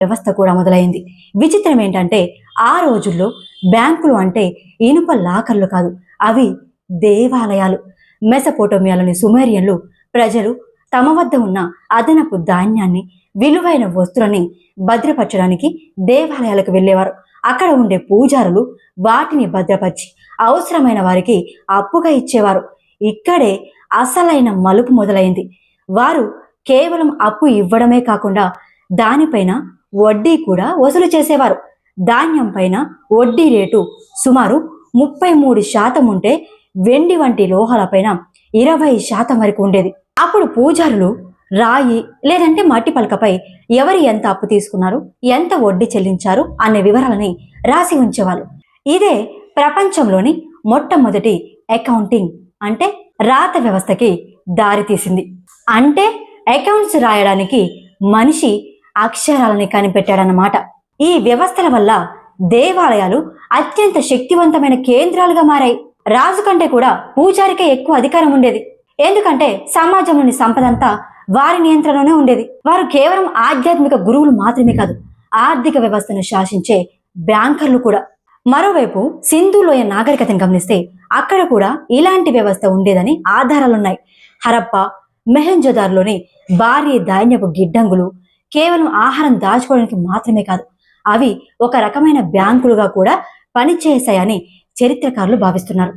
వ్యవస్థ కూడా మొదలైంది. విచిత్రం ఏంటంటే ఆ రోజుల్లో బ్యాంకులు అంటే ఇనుప లాకర్లు కాదు, అవి దేవాలయాలు. మెసపోటోమియాలోని సుమేరియన్లు ప్రజలు తమ వద్ద ఉన్న అదనపు ధాన్యాన్ని, విలువైన వస్తువులని భద్రపరచడానికి దేవాలయాలకు వెళ్ళేవారు. అక్కడ ఉండే పూజారులు వాటిని భద్రపరిచి అవసరమైన వారికి అప్పుగా ఇచ్చేవారు. ఇక్కడే అసలైన మలుపు మొదలైంది. వారు కేవలం అప్పు ఇవ్వడమే కాకుండా దానిపైన వడ్డీ కూడా వసూలు చేసేవారు. ధాన్యం పైన వడ్డీ రేటు సుమారు 33% ఉంటే వెండి వంటి లోహాలపైన 20% వరకు ఉండేది. అప్పుడు పూజారులు రాయి లేదంటే మట్టి పలకపై ఎవరు ఎంత అప్పు తీసుకున్నారు, ఎంత వడ్డీ చెల్లించారు అనే వివరాలని రాసి ఉంచేవాళ్ళు. ఇదే ప్రపంచంలోని మొట్టమొదటి అకౌంటింగ్ అంటే రాత వ్యవస్థకి దారితీసింది. అంటే అకౌంట్స్ రాయడానికి మనిషి అక్షరాలని కనిపెట్టాడన్నమాట. ఈ వ్యవస్థల వల్ల దేవాలయాలు అత్యంత శక్తివంతమైన కేంద్రాలుగా మారాయి. రాజు కంటే కూడా పూజారికే ఎక్కువ అధికారం ఉండేది. ఎందుకంటే సమాజంలోని సంపదంతా వారి నియంత్రణలోనే ఉండేది. వారు కేవలం ఆధ్యాత్మిక గురువులు మాత్రమే కాదు, ఆర్థిక వ్యవస్థను శాసించే బ్యాంకర్లు కూడా. మరోవైపు సింధులోయ నాగరికతను గమనిస్తే అక్కడ కూడా ఇలాంటి వ్యవస్థ ఉండేదని ఆధారాలున్నాయి. హరప్ప, మెహంజోదార్లోని భారీ ధాన్యపు గిడ్డంగులు కేవలం ఆహారం దాచుకోవడానికి మాత్రమే కాదు, అవి ఒక రకమైన బ్యాంకులుగా కూడా పనిచేశాయని చరిత్రకారులు భావిస్తున్నారు.